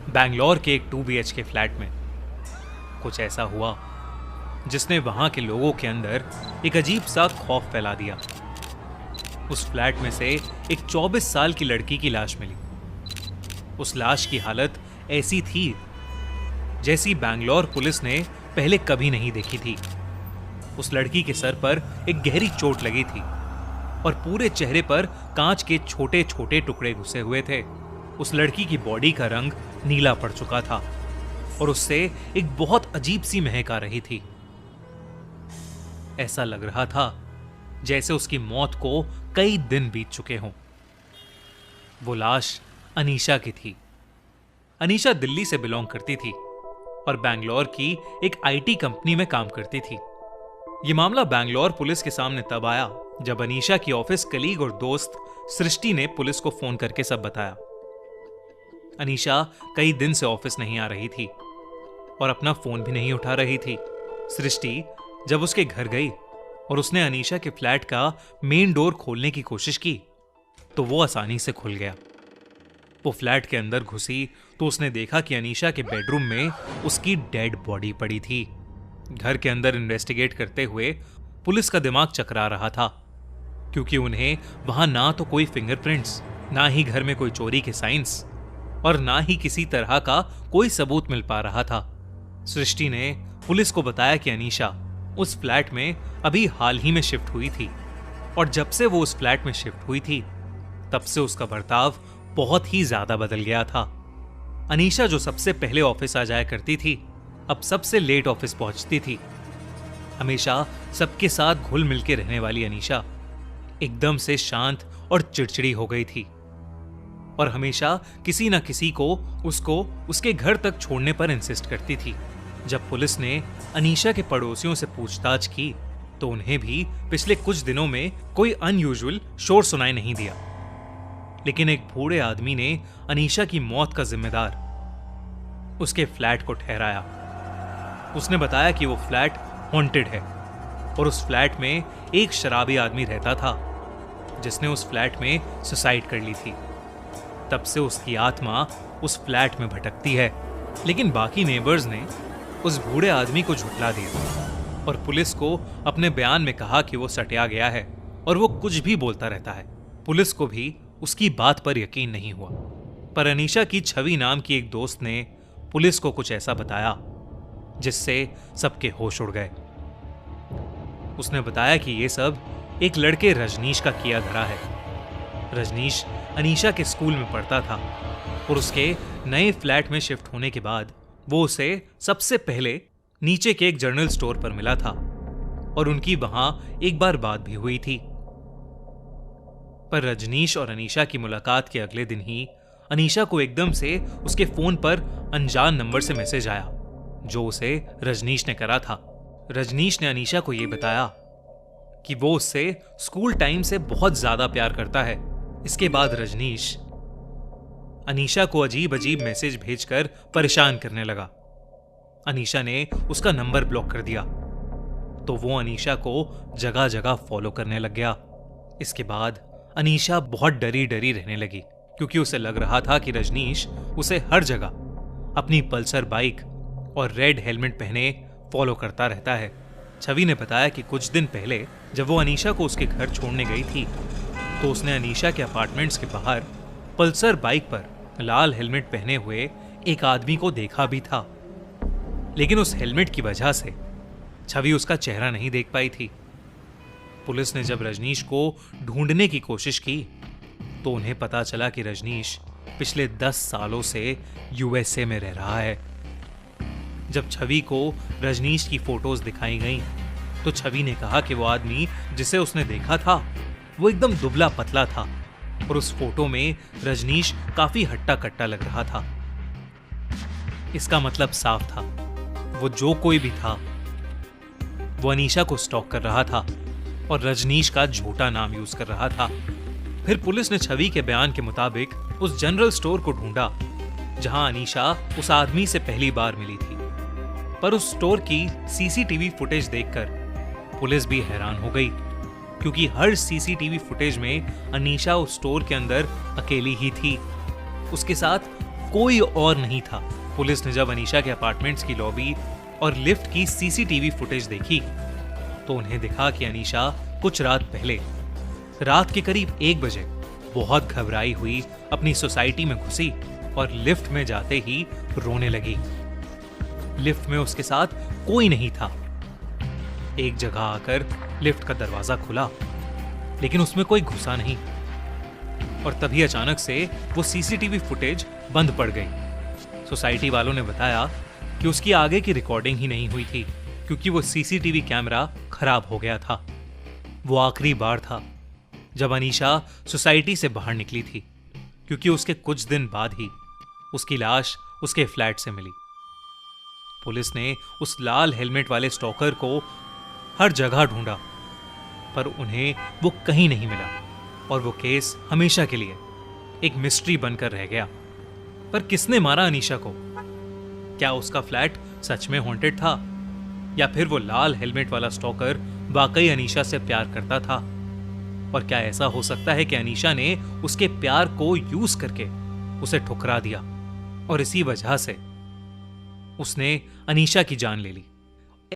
बैंगलोर के एक 2 BHK flat में कुछ ऐसा हुआ जिसने वहां के लोगों के अंदर एक अजीब सा खौफ फैला दिया। उस फ्लैट में से एक 24 साल की लड़की की लाश मिली। उस लाश की हालत ऐसी थी जैसी बैंगलोर पुलिस ने पहले कभी नहीं देखी थी। उस लड़की के सर पर एक गहरी चोट लगी थी और पूरे चेहरे पर कांच के छोटे छोटे टुकड़े घुसे हुए थे। उस लड़की की बॉडी का रंग नीला पड़ चुका था और उससे एक बहुत अजीब सी महक आ रही थी। ऐसा लग रहा था जैसे उसकी मौत को कई दिन बीत चुके हों। वो लाश अनीशा की थी। अनीशा दिल्ली से बिलोंग करती थी और बैंगलोर की एक IT कंपनी में काम करती थी। यह मामला बैंगलोर पुलिस के सामने तब आया जब अनीशा की ऑफिस कलीग और दोस्त सृष्टि ने पुलिस को फोन करके सब बताया। अनीशा कई दिन से ऑफिस नहीं आ रही थी और अपना फोन भी नहीं उठा रही थी। सृष्टि जब उसके घर गई और उसने अनीशा के फ्लैट का मेन डोर खोलने की कोशिश की तो वो आसानी से खुल गया। वो फ्लैट के अंदर घुसी तो उसने देखा कि अनीशा के बेडरूम में उसकी डेड बॉडी पड़ी थी। घर के अंदर इन्वेस्टिगेट करते हुए पुलिस का दिमाग चकरा रहा था क्योंकि उन्हें वहां ना तो कोई फिंगरप्रिंट्स, ना ही घर में कोई चोरी के साइंस और ना ही किसी तरह का कोई सबूत मिल पा रहा था। सृष्टि ने पुलिस को बताया कि अनीशा उस फ्लैट में अभी हाल ही में शिफ्ट हुई थी और जब से वो उस फ्लैट में शिफ्ट हुई थी तब से उसका बर्ताव बहुत ही ज्यादा बदल गया था। अनीशा जो सबसे पहले ऑफिस आ जाया करती थी अब सबसे लेट ऑफिस पहुंचती थी। हमेशा सबके साथ घुल मिल के रहने वाली अनीशा एकदम से शांत और चिड़चिड़ी हो गई थी और हमेशा किसी न किसी को उसको उसके घर तक छोड़ने पर इंसिस्ट करती थी। जब पुलिस ने अनीशा के पड़ोसियों से पूछताछ की तो उन्हें भी पिछले कुछ दिनों में कोई अनयूजुअल शोर सुनाई नहीं दिया। लेकिन एक बूढ़े आदमी ने अनीशा की मौत का जिम्मेदार उसके फ्लैट को ठहराया। उसने बताया कि वो फ्लैट हॉन्टेड है और उस फ्लैट में एक शराबी आदमी रहता था जिसने उस फ्लैट में सुसाइड कर ली थी। तब से उसकी आत्मा उस फ्लैट में भटकती है। लेकिन बाकी नेबर्स ने उस बूढ़े आदमी को झुठला दिया और पुलिस को अपने बयान में कहा कि वो सटिया गया है और वो कुछ भी बोलता रहता है। पुलिस को भी उसकी बात पर यकीन नहीं हुआ। पर अनीशा की छवि नाम की एक दोस्त ने पुलिस को कुछ ऐसा बताया जिससे सबके होश उड़ गए। उसने बताया कि ये सब एक लड़के रजनीश का किया धरा है। रजनीश अनीशा के स्कूल में पढ़ता था और उसके नए फ्लैट में शिफ्ट होने के बाद वो उसे सबसे पहले नीचे के एक जनरल स्टोर पर मिला था और उनकी वहां एक बार बात भी हुई थी। पर रजनीश और अनीशा की मुलाकात के अगले दिन ही अनीशा को एकदम से उसके फोन पर अनजान नंबर से मैसेज आया जो उसे रजनीश ने करा था। रजनीश ने अनीशा को यह बताया कि वो उससे स्कूल टाइम से बहुत ज्यादा प्यार करता है। इसके बाद रजनीश अनीशा को अजीब अजीब मैसेज भेजकर परेशान करने लगा। अनीशा ने उसका नंबर ब्लॉक कर दिया तो वो अनीशा को जगह जगह फॉलो करने लग गया। इसके बाद अनीशा बहुत डरी डरी रहने लगी क्योंकि उसे लग रहा था कि रजनीश उसे हर जगह अपनी पल्सर बाइक और रेड हेलमेट पहने फॉलो करता रहता है। छवि ने बताया कि कुछ दिन पहले जब वो अनीशा को उसके घर छोड़ने गई थी तो उसने अनीशा के अपार्टमेंट्स के बाहर पल्सर बाइक पर लाल हेलमेट पहने हुए एक आदमी को देखा भी था। लेकिन उस हेलमेट की वजह से छवि उसका चेहरा नहीं देख पाई थी। पुलिस ने जब रजनीश को ढूंढने की कोशिश की तो उन्हें पता चला कि रजनीश पिछले 10 सालों से USA में रह रहा है। जब छवि को रजनीश की फोटोज दिखाई गईं तो छवि ने कहा कि वो आदमी जिसे उसने देखा था वो एकदम दुबला पतला था और उस फोटो में रजनीश काफी हट्टा कट्टा लग रहा था। इसका मतलब साफ था, वो जो कोई भी था वो अनीशा को स्टॉक कर रहा था और रजनीश का झूठा नाम यूज कर रहा था। फिर पुलिस ने छवि के बयान के मुताबिक उस जनरल स्टोर को ढूंढा जहां अनीशा उस आदमी से पहली बार मिली थी। पर उस स्टोर की CCTV फुटेज देखकर पुलिस भी हैरान हो गई क्योंकि हर CCTV फुटेज में अनीशा उस स्टोर के अंदर अकेली ही थी। उसके साथ कोई और नहीं था। पुलिस ने जब अनीशा के अपार्टमेंट्स की लॉबी और लिफ्ट की सीसीटीवी फुटेज देखी तो उन्हें दिखा कि अनीशा कुछ रात पहले रात के करीब 1 बजे बहुत घबराई हुई अपनी सोसाइटी में घुसी और लिफ्ट में जाते ही रोने लगी। लिफ्ट में उसके साथ कोई नहीं था। एक जगह आकर लिफ्ट का दरवाजा खुला लेकिन उसमें कोई घुसा नहीं और तभी अचानक से वो सीसीटीवी फुटेज बंद पड़ गई। सोसाइटी वालों ने बताया कि उसकी आगे की रिकॉर्डिंग ही नहीं हुई थी क्योंकि वो सीसीटीवी कैमरा खराब हो गया था। वो आखिरी बार था जब अनीशा सोसाइटी से बाहर निकली थी क्योंकि उसके कुछ दिन बाद ही उसकी लाश उसके फ्लैट से मिली। पुलिस ने उस लाल हेलमेट वाले स्टॉकर को हर जगह ढूंढा पर उन्हें वो कहीं नहीं मिला और वो केस हमेशा के लिए एक मिस्ट्री बनकर रह गया। पर किसने मारा अनीशा को? क्या उसका फ्लैट सच में हॉन्टेड था या फिर वो लाल हेलमेट वाला स्टॉकर वाकई अनीशा से प्यार करता था? और क्या ऐसा हो सकता है कि अनीशा ने उसके प्यार को यूज करके उसे ठुकरा दिया और इसी वजह से उसने अनीशा की जान ले ली?